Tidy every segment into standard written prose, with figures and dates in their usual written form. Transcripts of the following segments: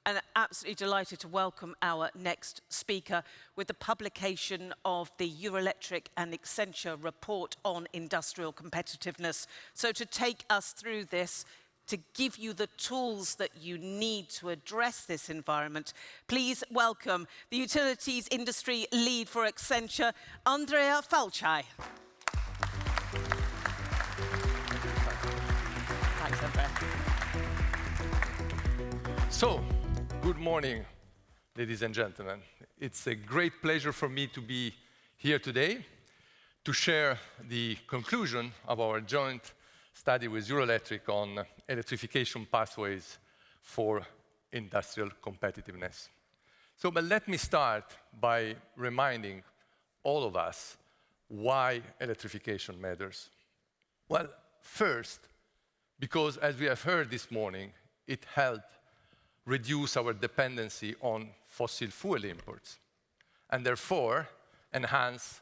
and absolutely delighted to welcome our next speaker with the publication of the Eurelectric and Accenture report on industrial competitiveness. So to take us through this, to give you the tools that you need to address this environment, please welcome the utilities industry lead for Accenture, Andrea Falchai. Thanks, Andrea. So, good morning, ladies and gentlemen. It's a great pleasure for me to be here today to share the conclusion of our joint study with Eurelectric on electrification pathways for industrial competitiveness. So, but let me start by reminding all of us why electrification matters. Well, first, because as we have heard this morning, it helped reduce our dependency on fossil fuel imports, and therefore enhance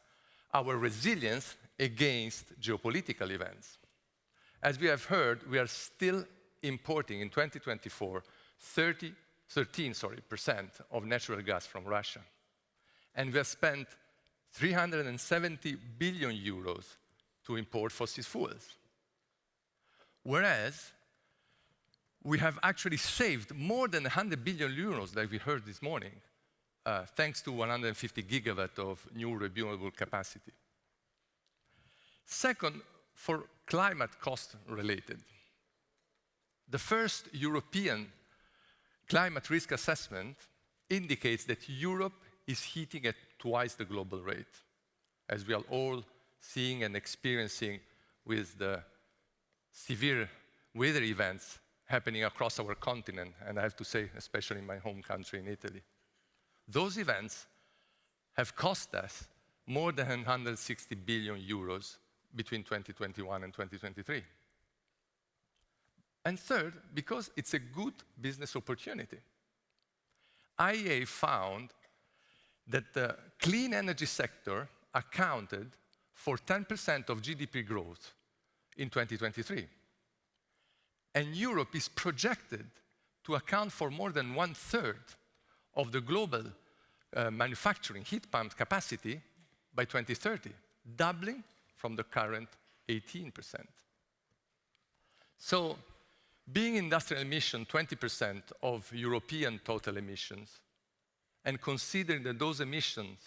our resilience against geopolitical events. As we have heard, we are still importing in 2024 13% of natural gas from Russia. And we have spent 370 billion euros to import fossil fuels. Whereas we have actually saved more than 100 billion euros, like we heard this morning, thanks to 150 gigawatt of new renewable capacity. Second, for climate cost related. The first European climate risk assessment indicates that Europe is heating at twice the global rate, as we are all seeing and experiencing with the severe weather events happening across our continent, and I have to say, especially in my home country in Italy. Those events have cost us more than 160 billion euros between 2021 and 2023. And third, because it's a good business opportunity. IEA found that the clean energy sector accounted for 10% of GDP growth in 2023. And Europe is projected to account for more than 1/3 of the global manufacturing heat pump capacity by 2030, doubling from the current 18%. So, being industrial emission 20% of European total emissions, and considering that those emissions,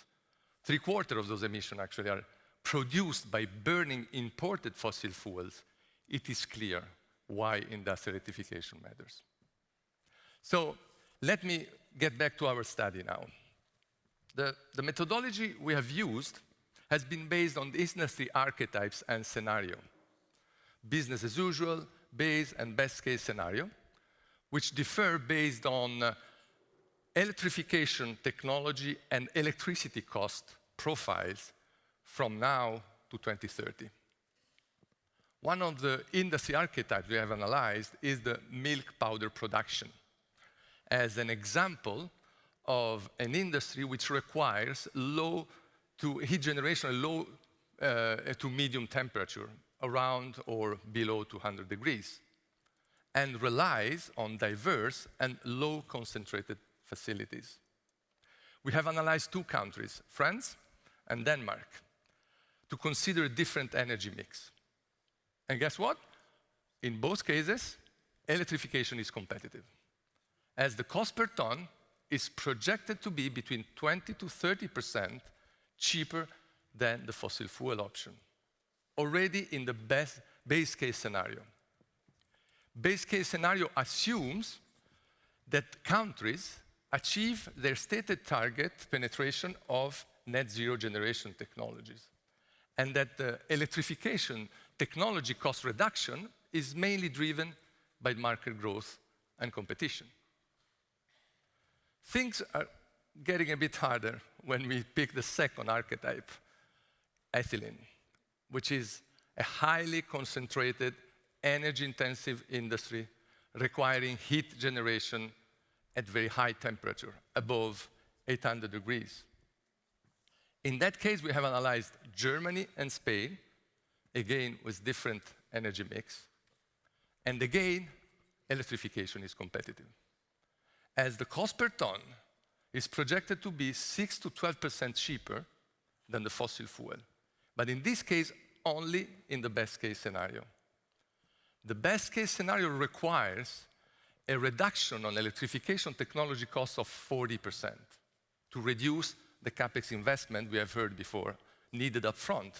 3/4 of those emissions actually are produced by burning imported fossil fuels, it is clear why industrial electrification matters. So, let me get back to our study now. The methodology we have used has been based on the industry archetypes and scenario. Business as usual, base and best case scenario, which differ based on electrification technology and electricity cost profiles from now to 2030. One of the industry archetypes we have analyzed is the milk powder production as an example of an industry which requires low to heat generation, low to medium temperature, around or below 200 degrees, and relies on diverse and low concentrated facilities. We have analyzed two countries, France and Denmark, to consider a different energy mix. And guess what? In both cases, electrification is competitive, as the cost per ton is projected to be between 20% to 30% cheaper than the fossil fuel option, already in the base case scenario. Base case scenario assumes that countries achieve their stated target penetration of net zero generation technologies, and that the electrification technology cost reduction is mainly driven by market growth and competition. Things are getting a bit harder when we pick the second archetype, ethylene, which is a highly concentrated, energy-intensive industry requiring heat generation at very high temperature, above 800 degrees. In that case, we have analyzed Germany and Spain, again with different energy mix, and again, electrification is competitive, as the cost per ton is projected to be 6 to 12% cheaper than the fossil fuel. But in this case, only in the best case scenario. The best case scenario requires a reduction on electrification technology costs of 40% to reduce the CapEx investment we have heard before needed up front.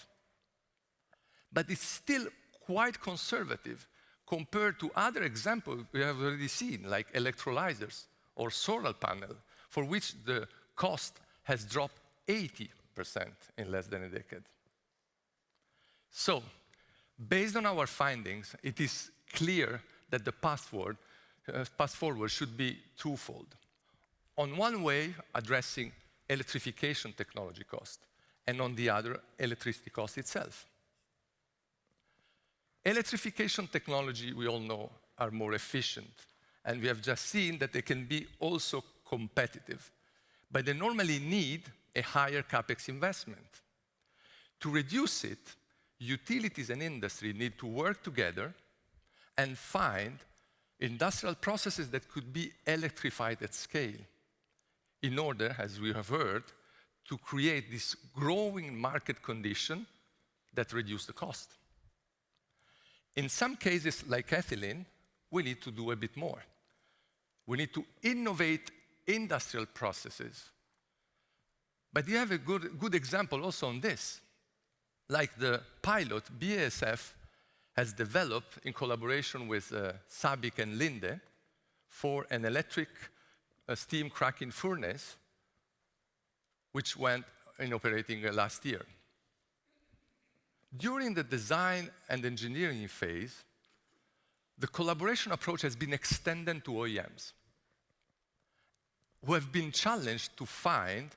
But it's still quite conservative compared to other examples we have already seen, like electrolyzers or solar panel, for which the cost has dropped 80% in less than a decade. So, based on our findings, it is clear that the path forward should be twofold. On one way, addressing electrification technology cost, and on the other, electricity cost itself. Electrification technology, we all know, are more efficient, and we have just seen that they can be also competitive, but they normally need a higher CapEx investment. To reduce it, utilities and industry need to work together and find industrial processes that could be electrified at scale in order, as we have heard, to create this growing market condition that reduce the cost. In some cases, like ethylene, we need to do a bit more. We need to innovate industrial processes. But you have a good example also on this. Like the pilot BASF has developed in collaboration with SABIC and Linde for an electric steam cracking furnace, which went in operating last year. During the design and engineering phase, the collaboration approach has been extended to OEMs, who have been challenged to find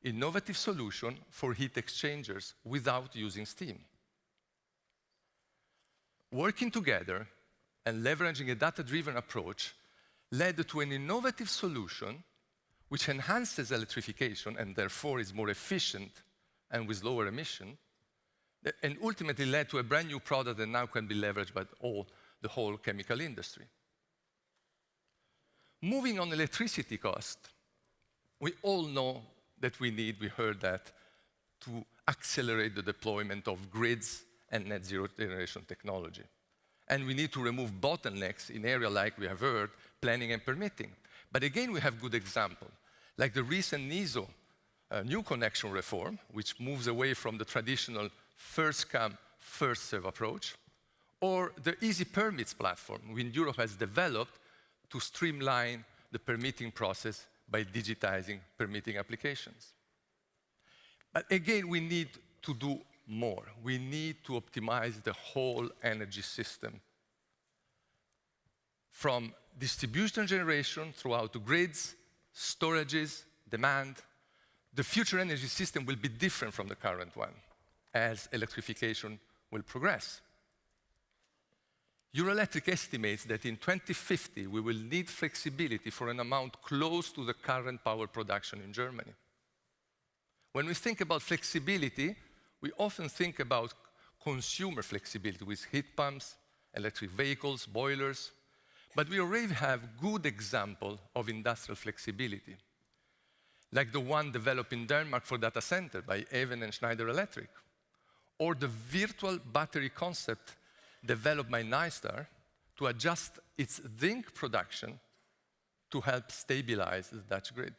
innovative solution for heat exchangers without using steam. Working together and leveraging a data-driven approach led to an innovative solution which enhances electrification and therefore is more efficient and with lower emission, and ultimately led to a brand new product that now can be leveraged by the whole chemical industry. Moving on electricity cost, we all know that we heard that, to accelerate the deployment of grids and net zero generation technology. And we need to remove bottlenecks in areas like we have heard, planning and permitting. But again, we have good examples, like the recent NISO new connection reform, which moves away from the traditional first come, first serve approach, or the easy permits platform, which Europe has developed to streamline the permitting process by digitizing permitting applications. But again, we need to do more. We need to optimize the whole energy system, from distribution generation throughout the grids, storages, demand. The future energy system will be different from the current one as electrification will progress. Eurelectric estimates that in 2050, we will need flexibility for an amount close to the current power production in Germany. When we think about flexibility, we often think about consumer flexibility with heat pumps, electric vehicles, boilers, but we already have good example of industrial flexibility, like the one developed in Denmark for data center by Even and Schneider Electric, or the virtual battery concept developed by NiStar to adjust its zinc production to help stabilize the Dutch grid.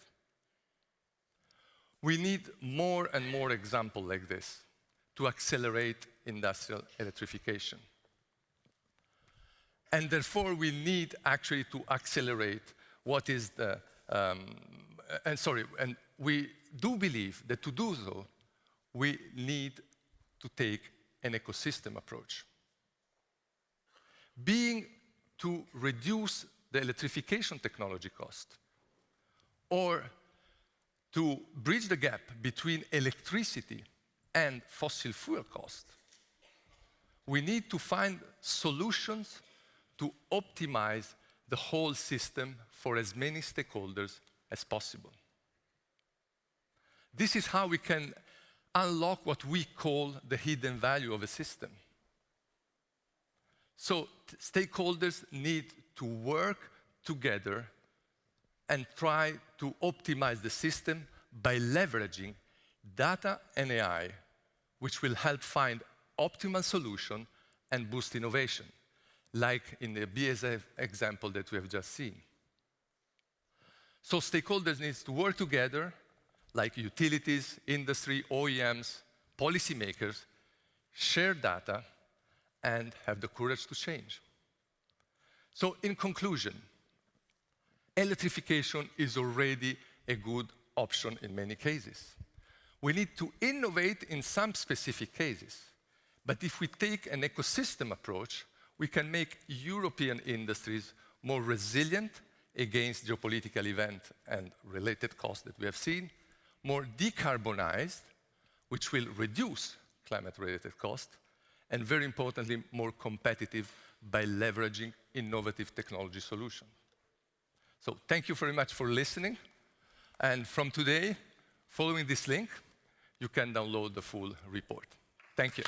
We need more and more examples like this to accelerate industrial electrification. And therefore, we need actually to accelerate what is the, and we do believe that to do so, we need to take an ecosystem approach. Being to reduce the electrification technology cost, or to bridge the gap between electricity and fossil fuel cost, we need to find solutions to optimize the whole system for as many stakeholders as possible. This is how we can unlock what we call the hidden value of a system. So stakeholders need to work together and try to optimize the system by leveraging data and AI, which will help find optimal solution and boost innovation, like in the BASF example that we have just seen. So stakeholders need to work together, like utilities, industry, OEMs, policymakers, share data, and have the courage to change. So in conclusion, electrification is already a good option in many cases. We need to innovate in some specific cases. But if we take an ecosystem approach, we can make European industries more resilient against geopolitical events and related costs that we have seen, more decarbonized, which will reduce climate-related costs, and very importantly, more competitive by leveraging innovative technology solutions. So thank you very much for listening. And from today, following this link, you can download the full report. Thank you.